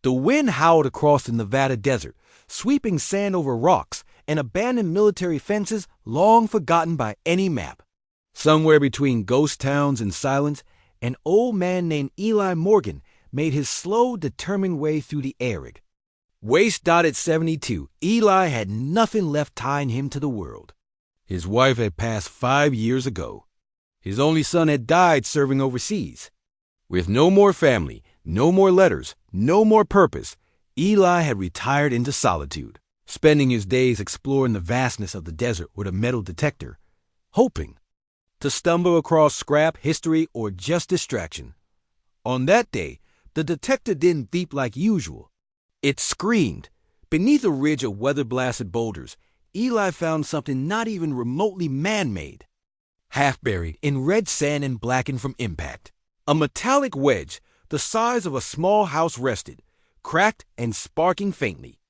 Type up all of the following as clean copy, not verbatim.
The wind howled across the Nevada desert, sweeping sand over rocks and abandoned military fences long forgotten by any map. Somewhere between ghost towns and silence, an old man named Eli Morgan made his slow, determined way through the arid. Waist-dotted 72, Eli had nothing left tying him to the world. His wife had passed 5 years ago. His only son had died serving overseas. With no more family, no more letters, no more purpose, Eli had retired into solitude, spending his days exploring the vastness of the desert with a metal detector, hoping to stumble across scrap, history, or just distraction. On that day, the detector didn't beep like usual. It screamed. Beneath a ridge of weather-blasted boulders, Eli found something not even remotely man-made. Half buried in red sand and blackened from impact, a metallic wedge the size of a small house rested, cracked and sparking faintly.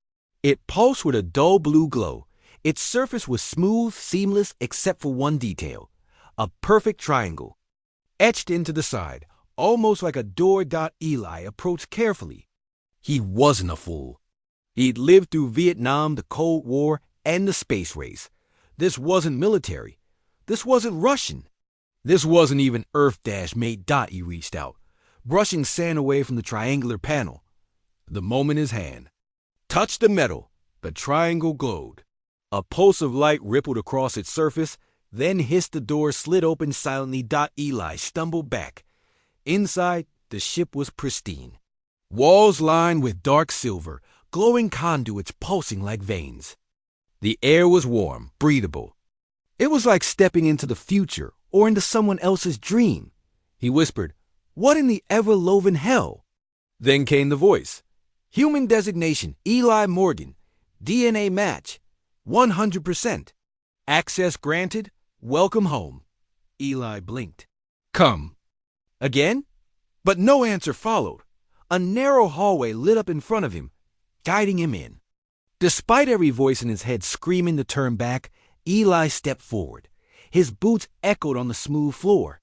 It pulsed with a dull blue glow. Its surface was smooth, seamless except for one detail, a perfect triangle, etched into the side, almost like a door. Eli approached carefully. He wasn't a fool. He'd lived through Vietnam, the Cold War, and the space race. This wasn't military. This wasn't Russian. This wasn't even Earth-made. He reached out, brushing sand away from the triangular panel. The moment his hand touched the metal, the triangle glowed. A pulse of light rippled across its surface, then hissed. The door slid open silently. Eli stumbled back. Inside, the ship was pristine. Walls lined with dark silver, glowing conduits pulsing like veins. The air was warm, breathable. It was like stepping into the future or into someone else's dream. He whispered, "What in the ever-loving hell?" Then came the voice. "Human designation, Eli Morgan. DNA match, 100%. Access granted. Welcome home." Eli blinked. "Come." Again? But no answer followed. A narrow hallway lit up in front of him, guiding him in. Despite every voice in his head screaming to turn back, Eli stepped forward. His boots echoed on the smooth floor.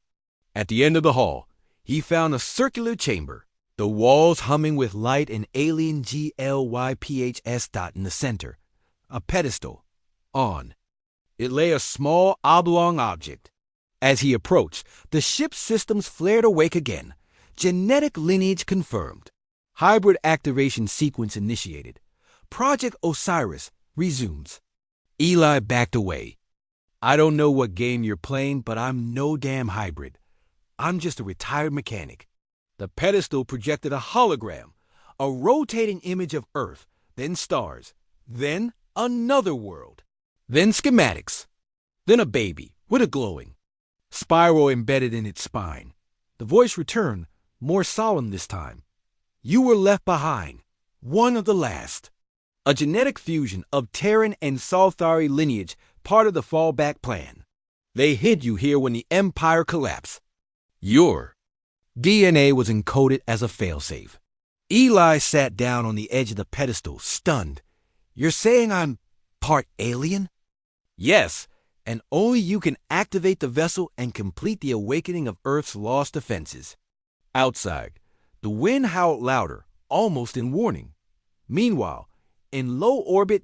At the end of the hall, he found a circular chamber, the walls humming with light and alien GLYPHS. In the center, a pedestal. On it lay a small oblong object. As he approached, the ship's systems flared awake again. Genetic lineage confirmed. Hybrid activation sequence initiated. Project Osiris resumes. Eli backed away. "I don't know what game you're playing, but I'm no damn hybrid. I'm just a retired mechanic." The pedestal projected a hologram, a rotating image of Earth, then stars, then another world, then schematics, then a baby with a glowing spiral embedded in its spine. The voice returned, more solemn this time. "You were left behind, one of the last. A genetic fusion of Terran and Salthari lineage, part of the fallback plan. They hid you here when the Empire collapsed. Your DNA was encoded as a failsafe." Eli sat down on the edge of the pedestal, stunned. "You're saying I'm part alien?" "Yes, and only you can activate the vessel and complete the awakening of Earth's lost defenses." Outside, the wind howled louder, almost in warning. Meanwhile, in low orbit,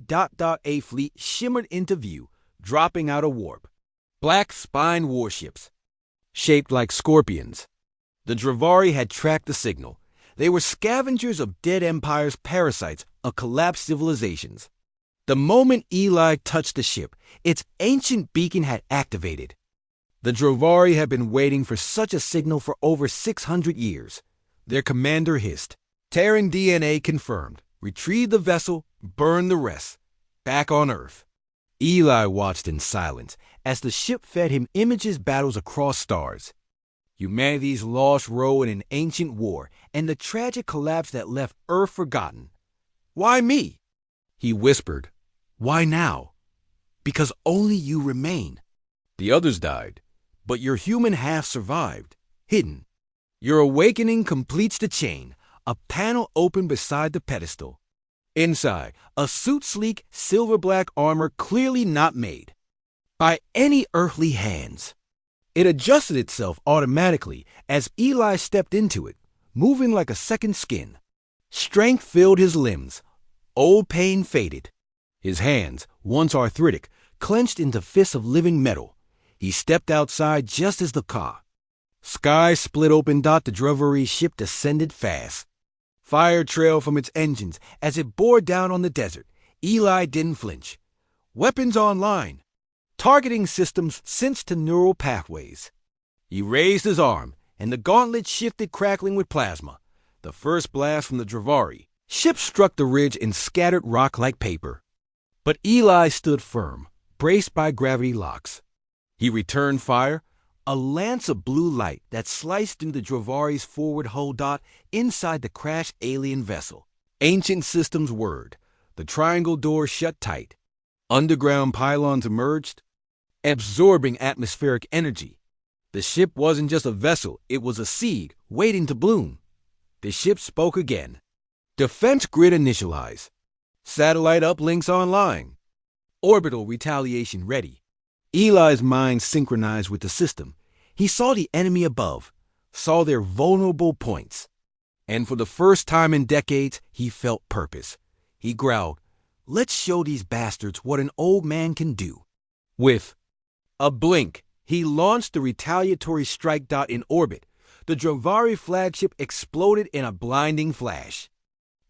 a fleet shimmered into view, dropping out of warp. Black spined warships, shaped like scorpions. The Dravari had tracked the signal. They were scavengers of dead empires, parasites of collapsed civilizations. The moment Eli touched the ship, its ancient beacon had activated. The Dravari had been waiting for such a signal for over 600 years. Their commander hissed. "Terran DNA confirmed. Retrieve the vessel, burn the rest. Back on Earth." Eli watched in silence as the ship fed him images battles across stars. Humanity's lost role in an ancient war and the tragic collapse that left Earth forgotten. "Why me?" he whispered. "Why now?" "Because only you remain. The others died, but your human half survived, hidden. Your awakening completes the chain." A panel opened beside the pedestal. Inside, a suit sleek, silver-black armor clearly not made by any earthly hands. It adjusted itself automatically as Eli stepped into it, moving like a second skin. Strength filled his limbs. Old pain faded. His hands, once arthritic, clenched into fists of living metal. He stepped outside just as the car. Sky split open. The Drovari ship descended fast. Fire trailed from its engines as it bore down on the desert. Eli didn't flinch. Weapons online. Targeting systems sensed to neural pathways. He raised his arm, and the gauntlet shifted, crackling with plasma. The first blast from the Drovari. Ship struck the ridge and scattered rock like paper. But Eli stood firm, braced by gravity locks. He returned fire, a lance of blue light that sliced through the Drovari's forward hull. Inside the crashed alien vessel. Ancient systems whirred. The triangle door shut tight. Underground pylons emerged, absorbing atmospheric energy. The ship wasn't just a vessel, it was a seed waiting to bloom. The ship spoke again. Defense grid initialized. Satellite uplinks online. Orbital retaliation ready. Eli's mind synchronized with the system. He saw the enemy above, saw their vulnerable points. And for the first time in decades, he felt purpose. He growled, "Let's show these bastards what an old man can do." With a blink, he launched the retaliatory strike. In orbit, the Drovari flagship exploded in a blinding flash.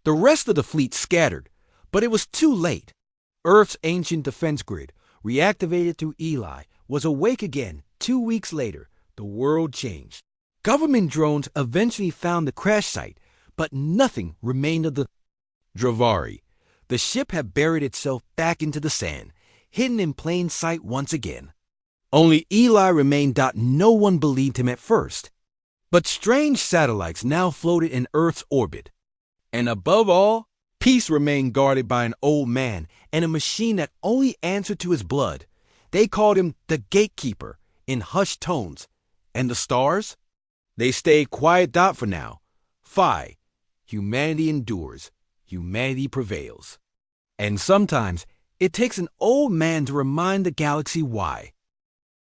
The rest of the fleet scattered, but it was too late. Earth's ancient defense grid, reactivated through Eli, was awake again 2 weeks later. The world changed. Government drones eventually found the crash site, but nothing remained of the Drovari. The ship had buried itself back into the sand, hidden in plain sight once again. Only Eli remained. No one believed him at first. But strange satellites now floated in Earth's orbit. And above all, peace remained guarded by an old man and a machine that only answered to his blood. They called him the Gatekeeper in hushed tones. And the stars? They stayed quiet. For now. Phi. Humanity endures. Humanity prevails. And sometimes it takes an old man to remind the galaxy why.